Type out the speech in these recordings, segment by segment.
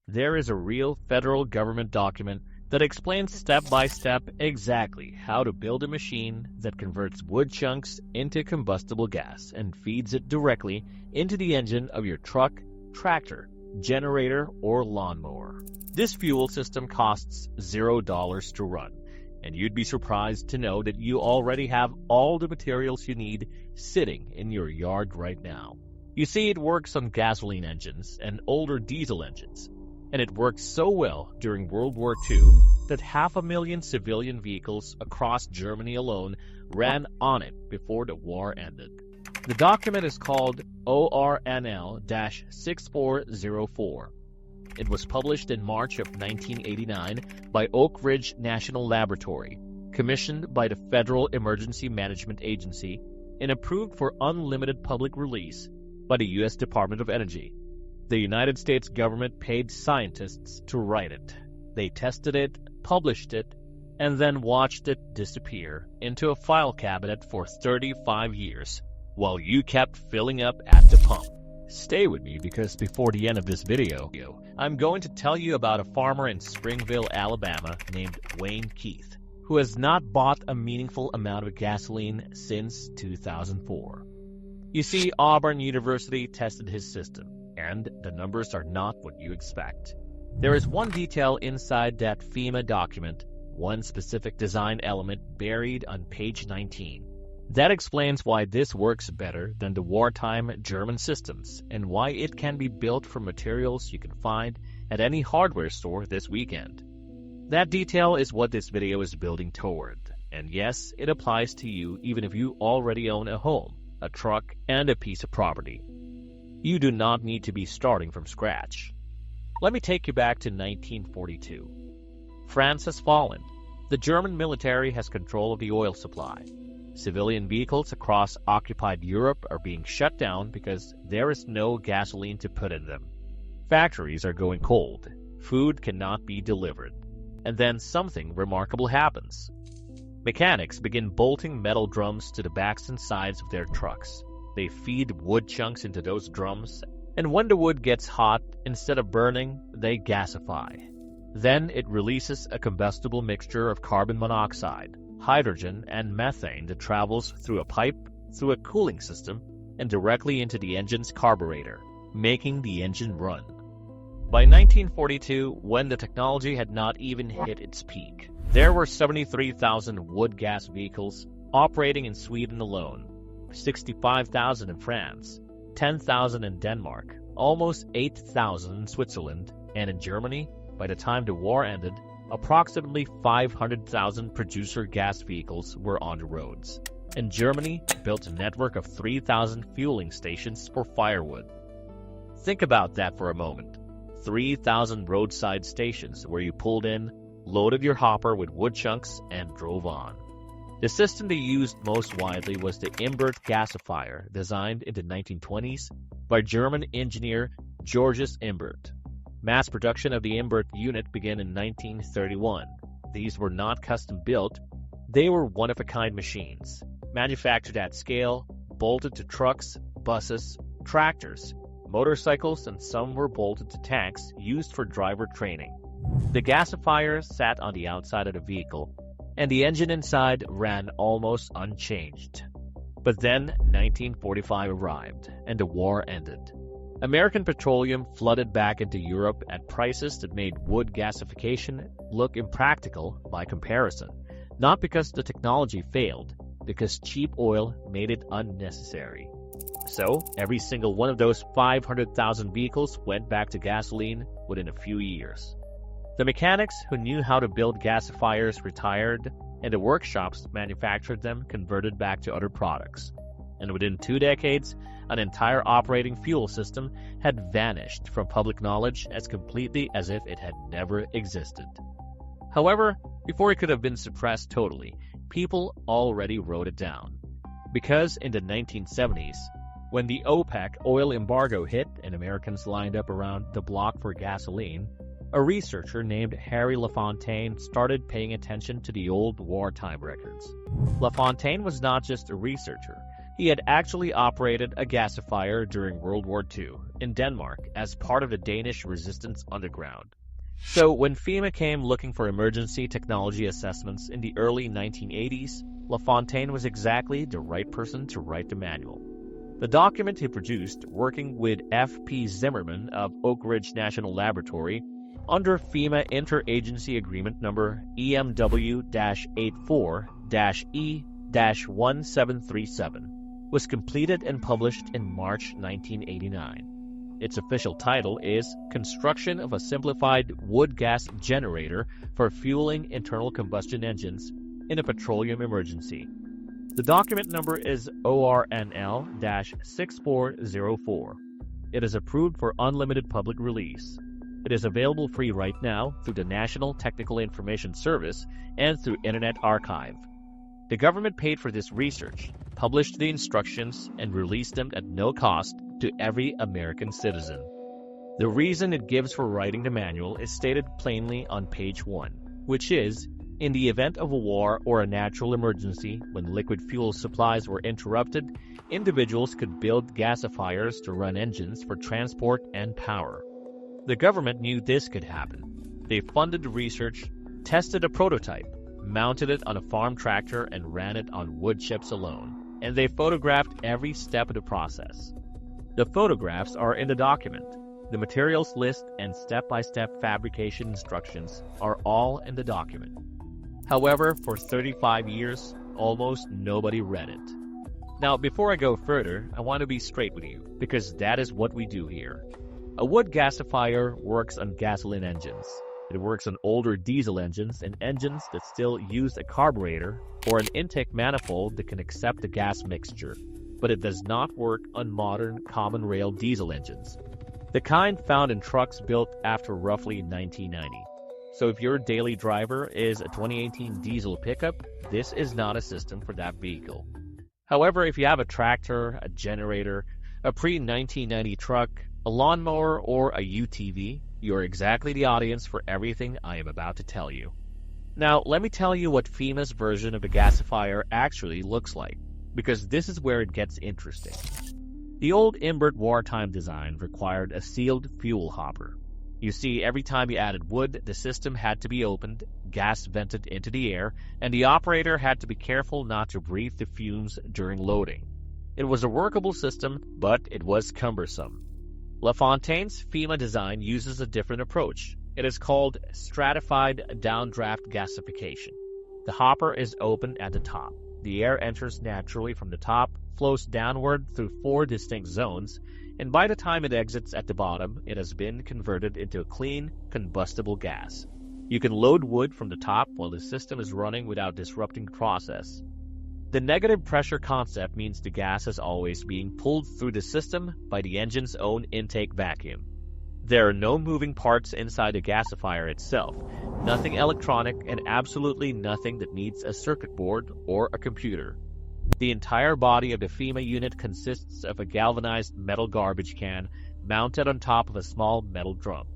There is a real federal government document that explains step by step exactly how to build a machine that converts wood chunks into combustible gas and feeds it directly into the engine of your truck, tractor, generator, or lawnmower. This fuel system costs $0 to run, and you'd be surprised to know that you already have all the materials you need sitting in your yard right now. You see, it works on gasoline engines and older diesel engines, and it worked so well during World War II that 500,000 civilian vehicles across Germany alone ran on it before the war ended. The document is called ORNL-6404. It was published in March of 1989 by Oak Ridge National Laboratory, commissioned by the Federal Emergency Management Agency, and approved for unlimited public release by the U.S. Department of Energy. The United States government paid scientists to write it. They tested it, published it, and then watched it disappear into a file cabinet for 35 years, while you kept filling up at the pump. Stay with me because before the end of this video, I'm going to tell you about a farmer in Springville, Alabama named Wayne Keith, who has not bought a meaningful amount of gasoline since 2004. You see, Auburn University tested his system, and the numbers are not what you expect. There is one detail inside that FEMA document, one specific design element buried on page 19. That explains why this works better than the wartime German systems and why it can be built from materials you can find at any hardware store this weekend. That detail is what this video is building toward, and yes, it applies to you even if you already own a home, a truck, and a piece of property. You do not need to be starting from scratch. Let me take you back to 1942. France has fallen. The German military has control of the oil supply. Civilian vehicles across occupied Europe are being shut down because there is no gasoline to put in them. Factories are going cold. Food cannot be delivered. And then something remarkable happens. Mechanics begin bolting metal drums to the backs and sides of their trucks. They feed wood chunks into those drums, and when the wood gets hot, instead of burning, they gasify. Then it releases a combustible mixture of carbon monoxide, hydrogen, and methane that travels through a pipe, through a cooling system, and directly into the engine's carburetor, making the engine run. By 1942, when the technology had not even hit its peak, there were 73,000 wood gas vehicles operating in Sweden alone, 65,000 in France, 10,000 in Denmark, almost 8,000 in Switzerland, and in Germany, by the time the war ended, approximately 500,000 producer gas vehicles were on the roads. And Germany built a network of 3,000 fueling stations for firewood. Think about that for a moment. 3,000 roadside stations where you pulled in, loaded your hopper with wood chunks, and drove on. The system they used most widely was the Imbert gasifier, designed in the 1920s by German engineer Georges Imbert. Mass production of the Imbert unit began in 1931. These were not custom-built, they were one-of-a-kind machines, manufactured at scale, bolted to trucks, buses, tractors, motorcycles, and some were bolted to tanks used for driver training. The gasifier sat on the outside of the vehicle, and the engine inside ran almost unchanged. But then 1945 arrived, and the war ended. American petroleum flooded back into Europe at prices that made wood gasification look impractical by comparison, not because the technology failed, because cheap oil made it unnecessary. So, every single one of those 500,000 vehicles went back to gasoline within a few years. The mechanics who knew how to build gasifiers retired, and the workshops that manufactured them converted back to other products. And within 2 decades, an entire operating fuel system had vanished from public knowledge as completely as if it had never existed. However, before it could have been suppressed totally, people already wrote it down. Because in the 1970s, when the OPEC oil embargo hit and Americans lined up around the block for gasoline, a researcher named Harry LaFontaine started paying attention to the old wartime records. LaFontaine was not just a researcher, He had actually operated a gasifier during World War II in Denmark as part of the Danish resistance underground. So when FEMA came looking for emergency technology assessments in the early 1980s, LaFontaine was exactly the right person to write the manual. The document he produced, working with F.P. Zimmerman of Oak Ridge National Laboratory, under FEMA Interagency Agreement number EMW-84-E-1737, was completed and published in March 1989. Its official title is Construction of a Simplified Wood Gas Generator for Fueling Internal Combustion Engines in a Petroleum Emergency. The document number is ORNL-6404. It is approved for unlimited public release. It is available free right now through the National Technical Information Service and through Internet Archive. The government paid for this research, published the instructions, and released them at no cost to every American citizen. The reason it gives for writing the manual is stated plainly on page 1, which is, in the event of a war or a natural emergency when liquid fuel supplies were interrupted, individuals could build gasifiers to run engines for transport and power. The government knew this could happen. They funded the research, tested a prototype, mounted it on a farm tractor, and ran it on wood chips alone. And they photographed every step of the process. The photographs are in the document. The materials list and step-by-step fabrication instructions are all in the document. However, for 35 years, almost nobody read it. Now, before I go further, I want to be straight with you, because that is what we do here. A wood gasifier works on gasoline engines. It works on older diesel engines and engines that still use a carburetor or an intake manifold that can accept the gas mixture, but it does not work on modern common rail diesel engines, the kind found in trucks built after roughly 1990. So if your daily driver is a 2018 diesel pickup, this is not a system for that vehicle. However, if you have a tractor, a generator, a pre-1990 truck, a lawnmower, or a UTV, you're exactly the audience for everything I am about to tell you. Now, let me tell you what FEMA's version of a gasifier actually looks like, because this is where it gets interesting. The old Imbert wartime design required a sealed fuel hopper. You see, every time you added wood, the system had to be opened, gas vented into the air, and the operator had to be careful not to breathe the fumes during loading. It was a workable system, but it was cumbersome. LaFontaine's FEMA design uses a different approach. It is called stratified downdraft gasification. The hopper is open at the top. The air enters naturally from the top, flows downward through 4 distinct zones, and by the time it exits at the bottom, it has been converted into a clean, combustible gas. You can load wood from the top while the system is running without disrupting the process. The negative pressure concept means the gas is always being pulled through the system by the engine's own intake vacuum. There are no moving parts inside the gasifier itself, nothing electronic, and absolutely nothing that needs a circuit board or a computer. The entire body of the FEMA unit consists of a galvanized metal garbage can mounted on top of a small metal drum.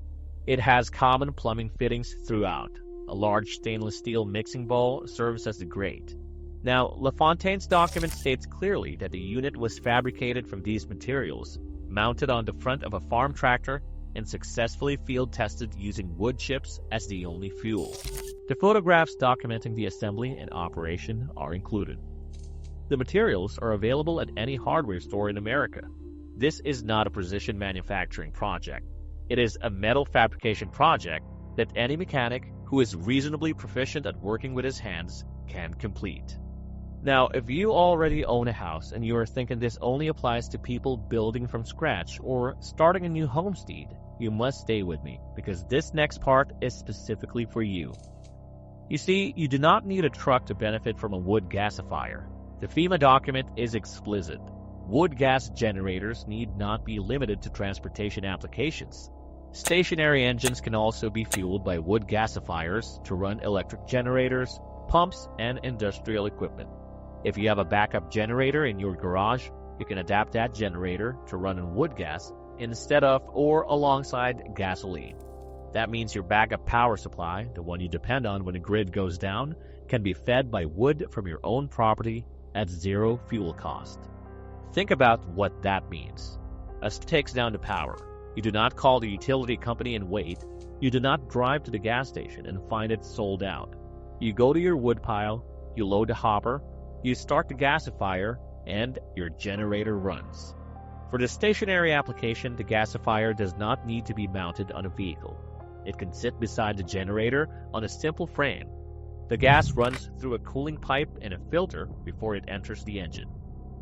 It has common plumbing fittings throughout. A large stainless steel mixing bowl serves as the grate. Now, LaFontaine's document states clearly that the unit was fabricated from these materials, mounted on the front of a farm tractor, and successfully field-tested using wood chips as the only fuel. The photographs documenting the assembly and operation are included. The materials are available at any hardware store in America. This is not a precision manufacturing project. It is a metal fabrication project that any mechanic who is reasonably proficient at working with his hands can complete. Now, if you already own a house and you are thinking this only applies to people building from scratch or starting a new homestead, you must stay with me, because this next part is specifically for you. You see, you do not need a truck to benefit from a wood gasifier. The FEMA document is explicit. Wood gas generators need not be limited to transportation applications. Stationary engines can also be fueled by wood gasifiers to run electric generators, pumps, and industrial equipment. If you have a backup generator in your garage, you can adapt that generator to run on wood gas instead of or alongside gasoline. That means your backup power supply, the one you depend on when the grid goes down, can be fed by wood from your own property at zero fuel cost. Think about what that means. A takes down the power. You do not call the utility company and wait. You do not drive to the gas station and find it sold out. You go to your woodpile, you load the hopper, you start the gasifier, and your generator runs. For the stationary application, the gasifier does not need to be mounted on a vehicle. It can sit beside the generator on a simple frame. The gas runs through a cooling pipe and a filter before it enters the engine.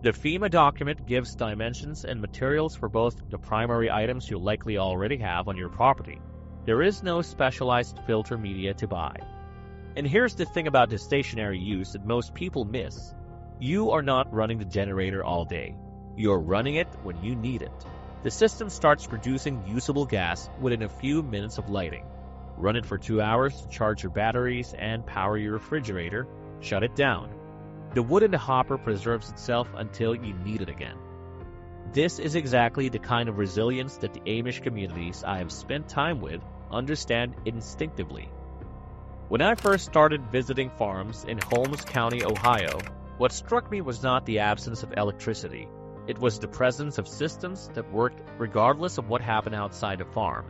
The FEMA document gives dimensions and materials for both the primary items you likely already have on your property. There is no specialized filter media to buy. And here's the thing about the stationary use that most people miss. You are not running the generator all day. You're running it when you need it. The system starts producing usable gas within a few minutes of lighting. Run it for 2 hours to charge your batteries and power your refrigerator. Shut it down. The wood in the hopper preserves itself until you need it again. This is exactly the kind of resilience that the Amish communities I have spent time with understand instinctively. When I first started visiting farms in Holmes County, Ohio, what struck me was not the absence of electricity. It was the presence of systems that worked regardless of what happened outside the farm.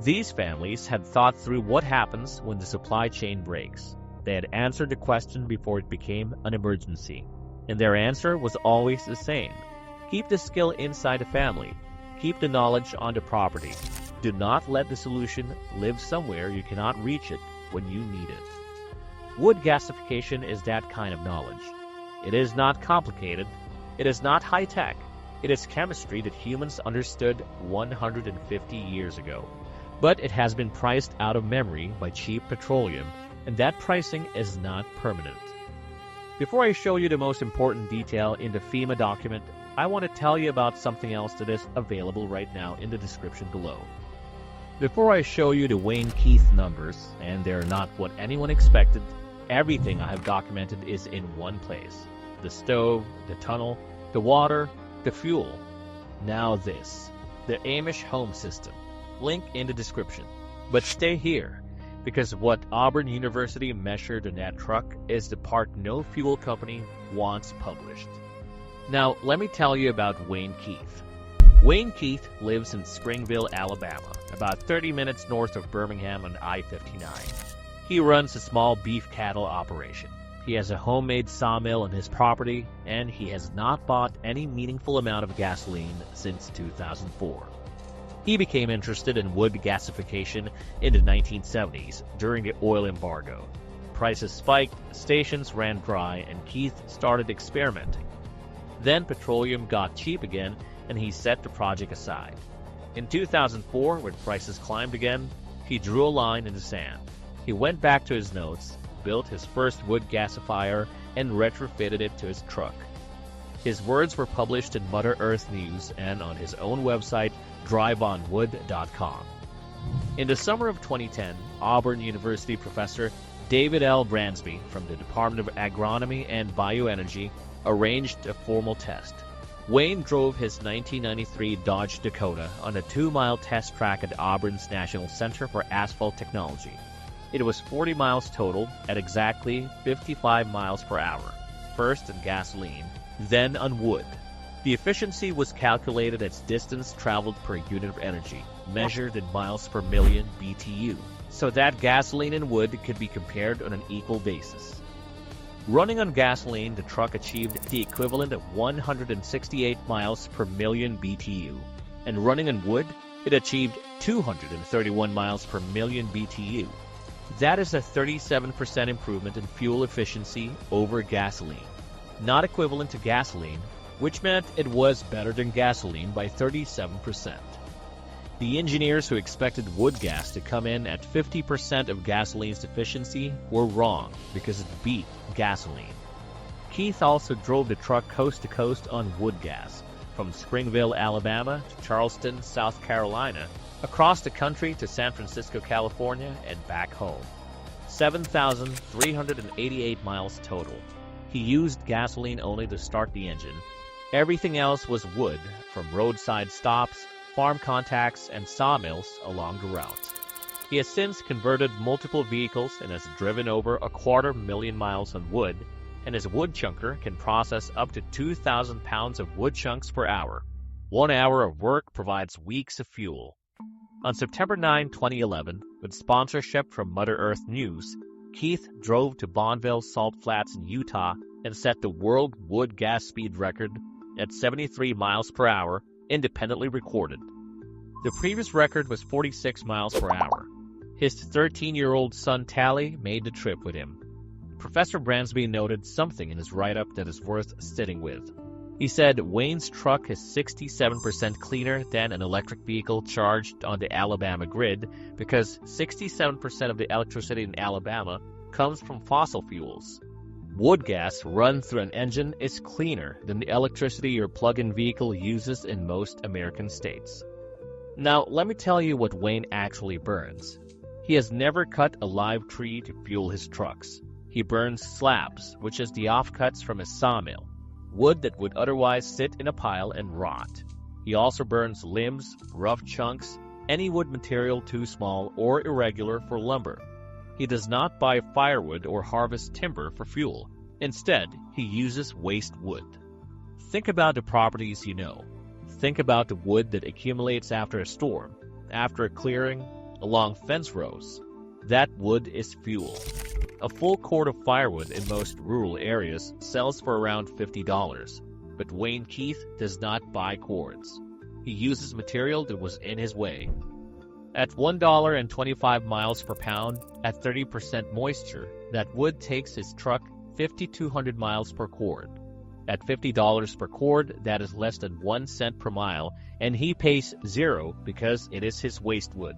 These families had thought through what happens when the supply chain breaks. They had answered the question before it became an emergency, and their answer was always the same. Keep the skill inside the family. Keep the knowledge on the property. Do not let the solution live somewhere you cannot reach it when you need it. Wood gasification is that kind of knowledge. It is not complicated. It is not high-tech. It is chemistry that humans understood 150 years ago. But it has been priced out of memory by cheap petroleum, and that pricing is not permanent. Before I show you the most important detail in the FEMA document, I want to tell you about something else that is available right now in the description below. Before I show you the Wayne Keith numbers, and they're not what anyone expected, everything I have documented is in one place. The stove, the tunnel, the water, the fuel. Now this, the Amish home system. Link in the description. But stay here, because what Auburn University measured in that truck is the part no fuel company wants published. Now, let me tell you about Wayne Keith. Wayne Keith lives in Springville, Alabama, about 30 minutes north of Birmingham on I-59. He runs a small beef cattle operation. He has a homemade sawmill on his property, and he has not bought any meaningful amount of gasoline since 2004. He became interested in wood gasification in the 1970s during the oil embargo. Prices spiked, stations ran dry, and Keith started experimenting. Then petroleum got cheap again, and he set the project aside. In 2004, when prices climbed again, he drew a line in the sand. He went back to his notes, built his first wood gasifier, and retrofitted it to his truck. His words were published in Mother Earth News and on his own website, driveonwood.com. In the summer of 2010, Auburn University professor David L. Bransby from the Department of Agronomy and Bioenergy arranged a formal test. Wayne drove his 1993 Dodge Dakota on a 2-mile test track at Auburn's National Center for Asphalt Technology. It was 40 miles total at exactly 55 miles per hour, first on gasoline, then on wood. The efficiency was calculated as distance traveled per unit of energy, measured in miles per million BTU, so that gasoline and wood could be compared on an equal basis. Running on gasoline, the truck achieved the equivalent of 168 miles per million BTU, and running on wood, it achieved 231 miles per million BTU. That is a 37% improvement in fuel efficiency over gasoline, not equivalent to gasoline, which meant it was better than gasoline by 37%. The engineers who expected wood gas to come in at 50% of gasoline's efficiency were wrong because it beat gasoline. Keith also drove the truck coast to coast on wood gas, from Springville, Alabama to Charleston, South Carolina, across the country to San Francisco, California, and back home. 7,388 miles total. He used gasoline only to start the engine. Everything else was wood, from roadside stops, farm contacts, and sawmills along the route. He has since converted multiple vehicles and has driven over 250,000 miles on wood, and his wood chunker can process up to 2,000 pounds of wood chunks per hour. 1 hour of work provides weeks of fuel. On September 9, 2011, with sponsorship from Mother Earth News, Keith drove to Bonneville Salt Flats in Utah and set the world wood gas speed record at 73 miles per hour, independently recorded. The previous record was 46 miles per hour. His 13-year-old son Tally made the trip with him. Professor Bransby noted something in his write-up that is worth sitting with. He said Wayne's truck is 67% cleaner than an electric vehicle charged on the Alabama grid because 67% of the electricity in Alabama comes from fossil fuels. Wood gas run through an engine is cleaner than the electricity your plug-in vehicle uses in most American states. Now, let me tell you what Wayne actually burns. He has never cut a live tree to fuel his trucks. He burns slabs, which is the offcuts from his sawmill, wood that would otherwise sit in a pile and rot. He also burns limbs, rough chunks, any wood material too small or irregular for lumber. He does not buy firewood or harvest timber for fuel. Instead, he uses waste wood. Think about the properties you know. Think about the wood that accumulates after a storm, after a clearing, along fence rows. That wood is fuel. A full cord of firewood in most rural areas sells for around $50, but Wayne Keith does not buy cords. He uses material that was in his way. At $1.25 miles per pound, at 30% moisture, that wood takes his truck 5,200 miles per cord. At $50 per cord, that is less than 1 cent per mile, and he pays zero because it is his waste wood.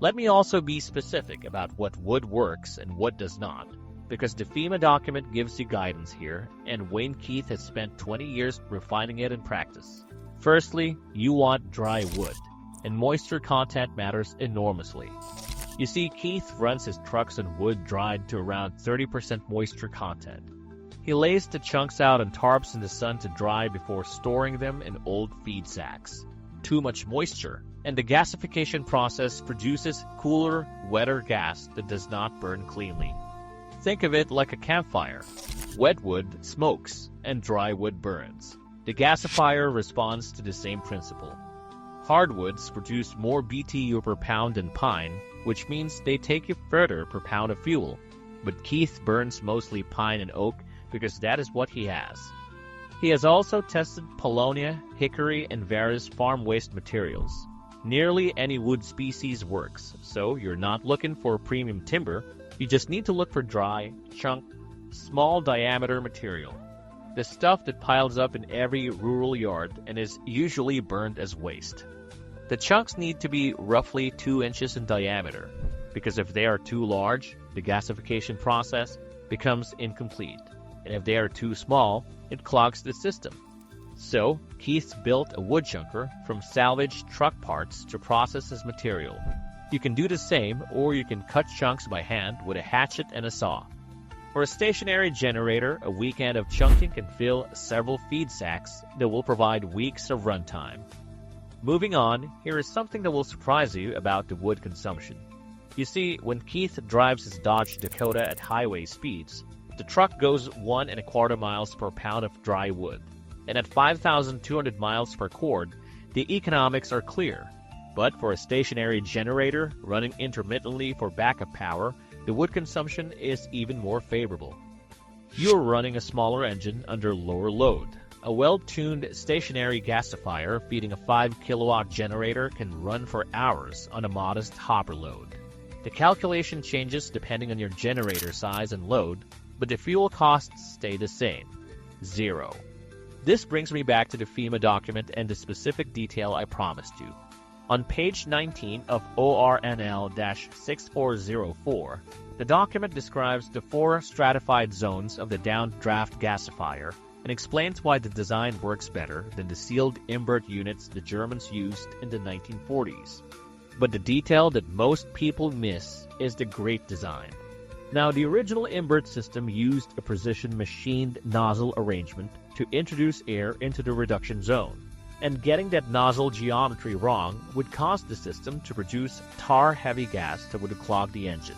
Let me also be specific about what wood works and what does not, because the FEMA document gives you guidance here, and Wayne Keith has spent 20 years refining it in practice. Firstly, you want dry wood, and moisture content matters enormously. You see, Keith runs his trucks on wood dried to around 30% moisture content. He lays the chunks out on tarps in the sun to dry before storing them in old feed sacks. Too much moisture, and the gasification process produces cooler, wetter gas that does not burn cleanly. Think of it like a campfire. Wet wood smokes, and dry wood burns. The gasifier responds to the same principle. Hardwoods produce more BTU per pound than pine, which means they take you further per pound of fuel. But Keith burns mostly pine and oak because that is what he has. He has also tested paulownia, hickory, and various farm waste materials. Nearly any wood species works, so you're not looking for premium timber, you just need to look for dry, chunk, small diameter material. The stuff that piles up in every rural yard and is usually burned as waste. The chunks need to be roughly 2 inches in diameter, because if they are too large, the gasification process becomes incomplete, and if they are too small, it clogs the system. So, Keith built a wood chunker from salvaged truck parts to process his material. You can do the same, or you can cut chunks by hand with a hatchet and a saw. For a stationary generator, a weekend of chunking can fill several feed sacks that will provide weeks of runtime. Moving on, here is something that will surprise you about the wood consumption. You see, when Keith drives his Dodge Dakota at highway speeds, the truck goes 1.25 miles per pound of dry wood, and at 5,200 miles per cord, the economics are clear. But for a stationary generator running intermittently for backup power, the wood consumption is even more favorable. You are running a smaller engine under lower load. A well-tuned stationary gasifier feeding a 5-kilowatt generator can run for hours on a modest hopper load. The calculation changes depending on your generator size and load, but the fuel costs stay the same. Zero. This brings me back to the FEMA document and the specific detail I promised you. On page 19 of ORNL-6404, the document describes the 4 stratified zones of the downdraft gasifier and explains why the design works better than the sealed invert units the Germans used in the 1940s. But the detail that most people miss is the great design. Now, the original invert system used a precision machined nozzle arrangement to introduce air into the reduction zone, and getting that nozzle geometry wrong would cause the system to produce tar-heavy gas that would clog the engine.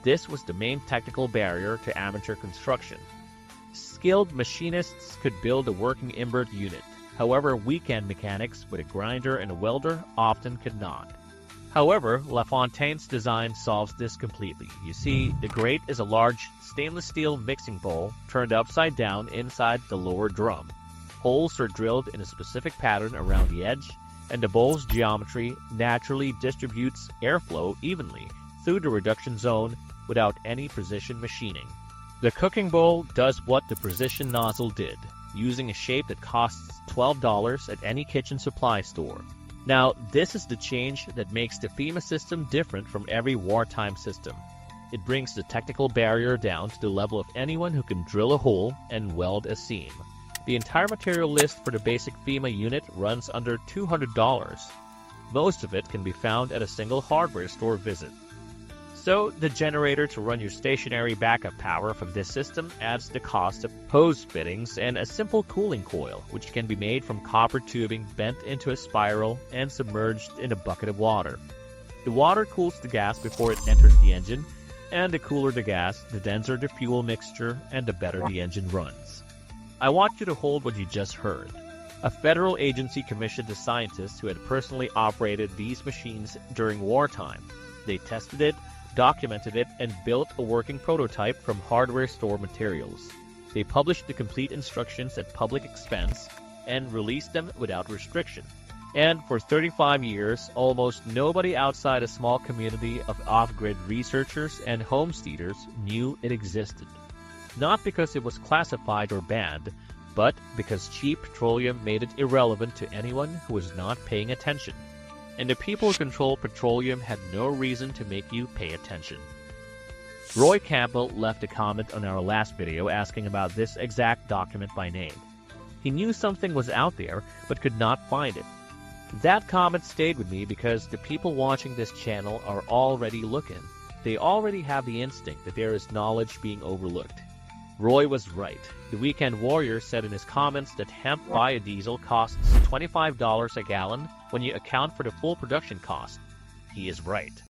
This was the main technical barrier to amateur construction. Skilled machinists could build a working invert unit. However, weekend mechanics with a grinder and a welder often could not. However, LaFontaine's design solves this completely. You see, the grate is a large stainless steel mixing bowl turned upside down inside the lower drum. Holes are drilled in a specific pattern around the edge, and the bowl's geometry naturally distributes airflow evenly through the reduction zone without any precision machining. The cooking bowl does what the precision nozzle did, using a shape that costs $12 at any kitchen supply store. Now, this is the change that makes the FEMA system different from every wartime system. It brings the technical barrier down to the level of anyone who can drill a hole and weld a seam. The entire material list for the basic FEMA unit runs under $200. Most of it can be found at a single hardware store visit. So, the generator to run your stationary backup power from this system adds the cost of hose fittings and a simple cooling coil, which can be made from copper tubing bent into a spiral and submerged in a bucket of water. The water cools the gas before it enters the engine, and the cooler the gas, the denser the fuel mixture, and the better the engine runs. I want you to hold what you just heard. A federal agency commissioned a scientist who had personally operated these machines during wartime. They tested it, documented it, and built a working prototype from hardware store materials. They published the complete instructions at public expense and released them without restriction. And for 35 years, almost nobody outside a small community of off-grid researchers and homesteaders knew it existed. Not because it was classified or banned, but because cheap petroleum made it irrelevant to anyone who was not paying attention. And the people who control petroleum had no reason to make you pay attention. Roy Campbell left a comment on our last video asking about this exact document by name. He knew something was out there, but could not find it. That comment stayed with me because the people watching this channel are already looking. They already have the instinct that there is knowledge being overlooked. Roy was right. The Weekend Warrior said in his comments that hemp biodiesel costs $25 a gallon when you account for the full production cost. He is right.